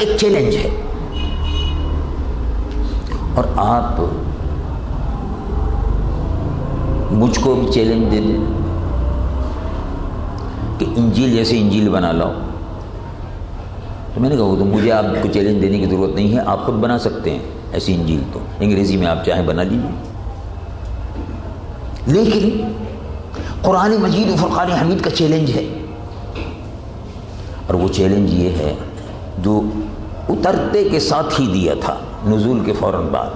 ایک چیلنج ہے، اور آپ مجھ کو بھی چیلنج دے دیں کہ انجیل جیسے انجیل بنا لاؤ، تو میں نے کہا وہ تو مجھے آپ کو چیلنج دینے کی ضرورت نہیں ہے، آپ خود بنا سکتے ہیں ایسی انجیل، تو انگریزی میں آپ چاہیں بنا لیجیے۔ لیکن قرآن مجید و فرقان حمید کا چیلنج ہے، اور وہ چیلنج یہ ہے جو اترتے کے ساتھ ہی دیا تھا، نزول کے فوراً بعد،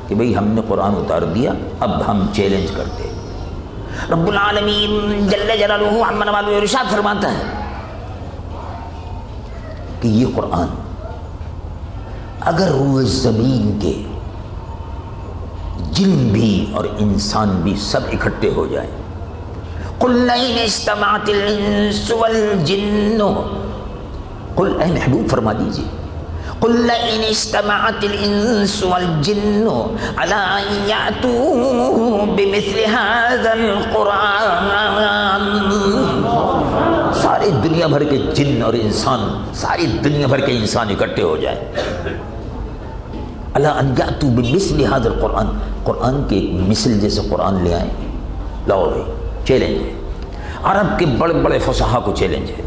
کہ بھئی ہم نے قرآن اتار دیا، اب ہم چیلنج کرتے۔ رب العالمین جل جلالہ عما نوالہ ارشاد فرماتا ہے کہ یہ قرآن اگر روئے زمین کے جن بھی اور انسان بھی سب اکٹھے ہو جائیں، قل لئن اجتمعت الانس والجن، قل اے محبوب فرما دیجیے، قل لئن اجتمعت الانس والجن على ان یأتوا بمثل هذا القرآن، ساری دنیا بھر کے جن اور انسان، ساری دنیا بھر کے انسان اکٹھے ہو جائیں، على ان یأتوا بمثل هذا القرآن، قرآن کے ایک مثل جیسے قرآن لے آئیں، لاؤ بھائی، چیلنج ہے۔ عرب کے بڑے بڑے فصحا کو چیلنج ہے،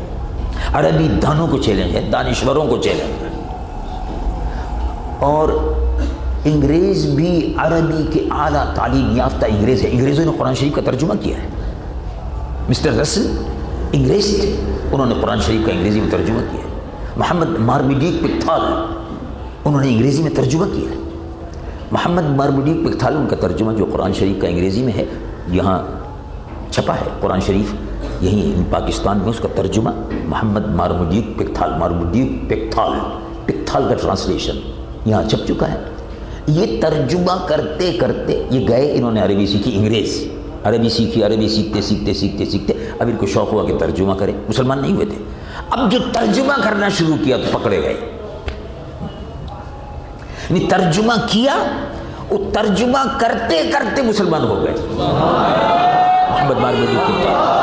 عربی دانوں کو چیلنج ہے، دانشوروں کو چیلنج ہے، اور انگریز بھی عربی کے اعلیٰ تعلیم یافتہ انگریز ہے، انگریزوں نے قرآن شریف کا ترجمہ کیا ہے، مسٹر رسل انگریز تھے، انہوں نے قرآن شریف کا انگریزی میں ترجمہ کیا ہے، محمد مارمیڈیک پکتھال انہوں نے انگریزی میں ترجمہ کیا ہے، محمد مارمیڈیک پکتھال ان کا ترجمہ جو قرآن شریف کا انگریزی میں ہے یہاں چھپا ہے، قرآن شریف یہیں پاکستان میں اس کا ترجمہ محمد مارمیڈیک پکتھال، مارمیڈیک پکتھال، پکتھال کا ٹرانسلیشن یہاں چھپ چکا ہے۔ یہ ترجمہ کرتے کرتے یہ گئے، انہوں نے عربی سیکھی، انگریز عربی سیکھی، عربی سیکھتے سیکھتے سیکھتے سیکھتے اب ان کو شوق ہوا کہ ترجمہ کریں، مسلمان نہیں ہوئے تھے، اب جو ترجمہ کرنا شروع کیا تو پکڑے گئے، یعنی ترجمہ کیا، وہ ترجمہ کرتے کرتے مسلمان ہو گئے، محمد مارمیڈیک پکتھال۔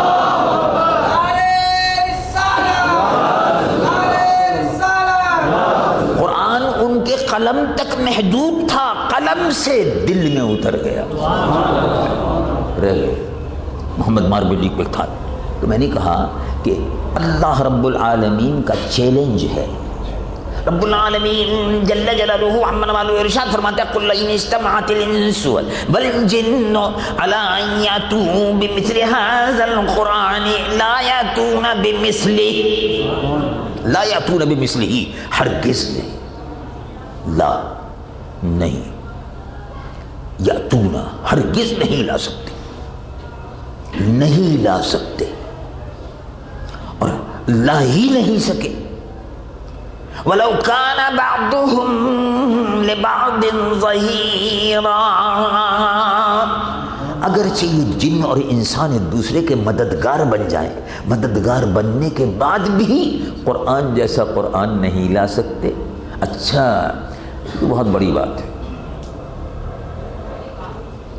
قلم تک محدود تھا، قلم سے دل میں اتر گیا، رہ گئے محمد مارمیڈیک پکتھال۔ تو میں نے کہا کہ اللہ رب العالمین کا چیلنج ہے، رب العالمین جل جلالہ عما نوالہ ارشاد فرماتا ہے قل ان اجتمعت الانس والجن على ان یأتوا بمثل هذا القرآن لا یأتون بمثله، لا یأتون بمثله، ہرگز نہیں، لا نہیں، یأتون ہرگز نہیں لا سکتے، نہیں لا سکتے، اور لا ہی نہیں سکے، وَلَوْ كَانَ بَعْضُهُمْ لِبَعْضٍ ظَهِيرًا، اگرچہ یہ جن اور انسان ایک دوسرے کے مددگار بن جائیں، مددگار بننے کے بعد بھی قرآن جیسا قرآن نہیں لا سکتے۔ اچھا یہ تو بہت بڑی بات ہے،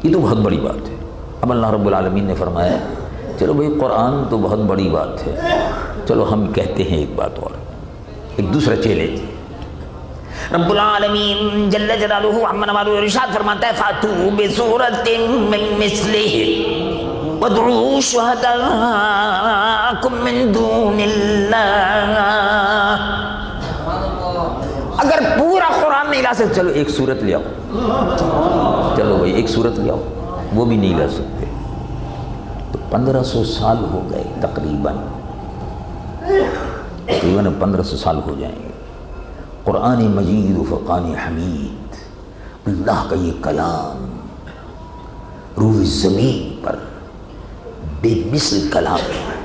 یہ تو بہت بڑی بات ہے۔ اب اللہ رب العالمین نے فرمایا چلو بھئی قرآن تو بہت بڑی بات ہے، چلو ہم کہتے ہیں ایک بات اور، ایک دوسرا چیلنج۔ رب العالمین جل جلالہ عما نوالہ ارشاد فرماتا ہے فَأْتُوا بِسُورَةٍ مِّن مِّثْلِهِ وَادْعُوا شُهَدَاءَكُم مِّن دُونِ اللَّهِ، اگر پورا قرآن نہیں لا سکتے چلو ایک سورت لے آؤ، چلو بھائی ایک سورت لے آؤ، وہ بھی نہیں لا سکتے، تو 1500 سال ہو گئے تقریباً 1500 سال ہو جائیں گے، قرآن مجید و فرقان حمید، اللہ کا یہ کلام روح زمین پر بے مثل کلام ہے،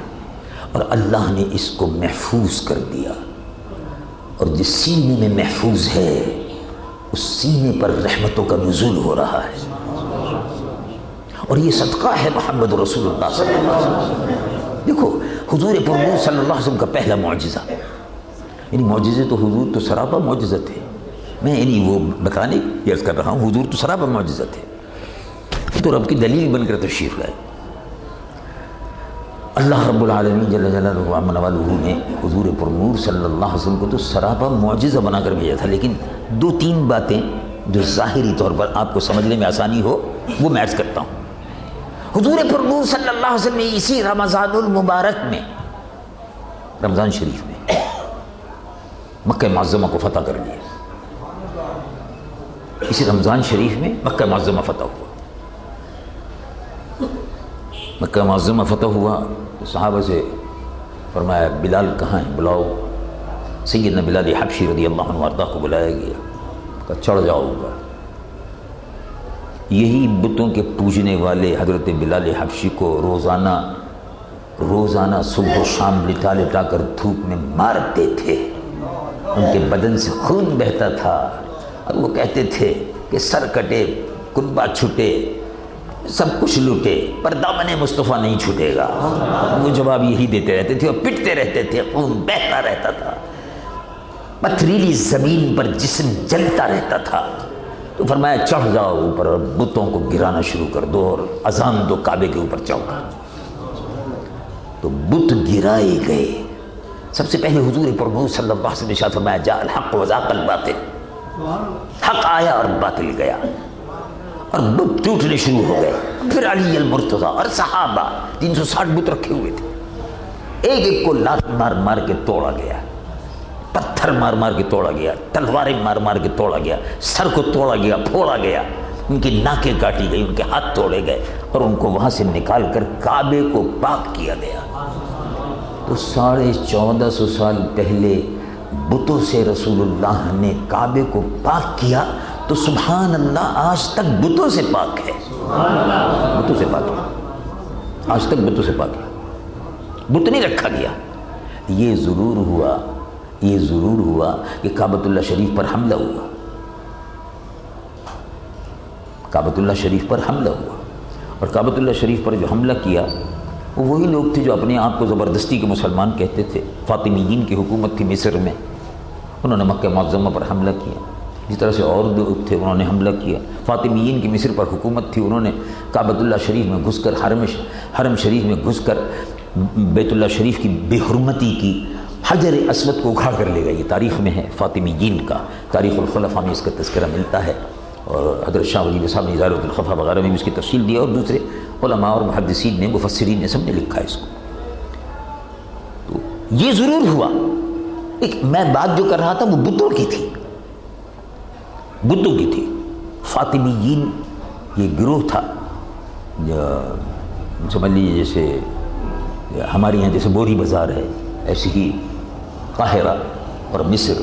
اور اللہ نے اس کو محفوظ کر دیا، اور جس سینے میں محفوظ ہے اس سینے پر رحمتوں کا نزول ہو رہا ہے، اور یہ صدقہ ہے محمد رسول اللہ صلی اللہ علیہ وسلم۔ دیکھو حضور پرنور صلی اللہ علیہ وسلم کا پہلا معجزہ، یعنی معجزے تو حضور تو سراپا معجزہ تھے، میں یعنی وہ بتانے کی عرض کر رہا ہوں، حضور تو سراپا معجزہ تھے، تو رب کی دلیل بن کر تشریف لائے۔ اللہ رب العالمین جل جلالہ و عظم نوالہ نے حضور پرنور صلی اللہ علیہ وسلم کو تو سراپا معجزہ بنا کر بھیجا تھا، لیکن دو تین باتیں جو ظاہری طور پر آپ کو سمجھنے میں آسانی ہو وہ میں عرض کرتا ہوں۔ حضور پرنور صلی اللہ علیہ وسلم نے اسی رمضان المبارک میں، رمضان شریف میں مکہ معظمہ کو فتح کر لیا۔ اسی رمضان شریف میں مکہ معظمہ فتح ہوا۔ مکہ معظمہ فتح ہوا تو صحابہ سے فرمایا بلال کہاں ہیں، بلاؤ۔ سیدنا بلال حبشی رضی اللہ عنہ وارضہ کو بلایا گیا، کہا چڑھ جاؤ اوپر۔ یہی بتوں کے پوجنے والے حضرت بلال حبشی کو روزانہ صبح و شام لٹا لٹا کر دھوپ میں مارتے تھے، ان کے بدن سے خون بہتا تھا، اور وہ کہتے تھے کہ سر کٹے، کنبہ چھٹے، سب کچھ لوٹے، پر دامن مصطفیٰ نہیں چھوٹے گا۔ وہ جواب یہی دیتے رہتے تھے اور پٹتے رہتے تھے، خون بہتا رہتا تھا، پتھریلی زمین پر جسم جلتا رہتا تھا۔ تو فرمایا چڑھ جاؤ اوپر اور بتوں کو گرانا شروع کر دو اور اذان دو کعبے کے اوپر چڑھ کر۔ تو بت گرائے گئے۔ سب سے پہلے حضور پرنور صلی اللہ علیہ وسلم نے ارشاد فرمایا جاء الحق وزاق الباطل، حق آیا اور باطل گیا، اور بت ٹوٹنے شروع ہو گئے۔ پھر علی المرتضیٰ اور صحابہ 360 بت رکھے ہوئے تھے، ایک ایک کو لات مار مار کے توڑا گیا، پتھر مار مار کے توڑا گیا، تلواریں مار مار کے توڑا گیا، سر کو توڑا گیا، پھوڑا گیا، ان کی ناکیں کاٹی گئی، ان کے ہاتھ توڑے گئے، اور ان کو وہاں سے نکال کر کعبے کو پاک کیا گیا۔ تو 1450 سال پہلے بتوں سے رسول اللہ نے کعبے کو پاک کیا، تو سبحان اللہ آج تک بتوں سے پاک ہے، بتوں سے پاک ہے، آج تک بتوں سے پاک ہے، بت نہیں رکھا گیا۔ یہ ضرور ہوا کہ کعبۃ اللہ شریف پر حملہ ہوا، کعبۃ اللہ شریف پر حملہ ہوا، اور کعبۃ اللہ شریف پر جو حملہ کیا وہ وہی لوگ تھے جو اپنے آپ کو زبردستی کے مسلمان کہتے تھے۔ فاطمیین کی حکومت تھی مصر میں، انہوں نے مکہ معظمہ پر حملہ کیا۔ جس طرح سے اور لوگ تھے انہوں نے حملہ کیا۔ فاطمیین کی مصر پر حکومت تھی، انہوں نے کعبۃ اللہ شریف میں گھس کر حرم شریف میں گھس کر بیت اللہ شریف کی بے حرمتی کی، حجر اسود کو اکھاڑ کر لے گئے۔ یہ تاریخ میں ہے فاطمیین کا، تاریخ الخلفاء میں اس کا تذکرہ ملتا ہے، اور حضرت شاہ ولی صاحب نے ازالۃ الخفا وغیرہ میں بھی اس کی تفصیل دی، اور دوسرے علماء اور محدثین نے، مفسرین نے، سب نے لکھا ہے اس کو۔ تو یہ ضرور ہوا۔ میں بات جو کر رہا تھا وہ بتوں کی تھی، بتوں کی تھی۔ فاطمیین یہ گروہ تھا، سمجھ لیجیے جیسے ہمارے یہاں جیسے بوری بازار ہے، ایسے ہی قاہرہ اور مصر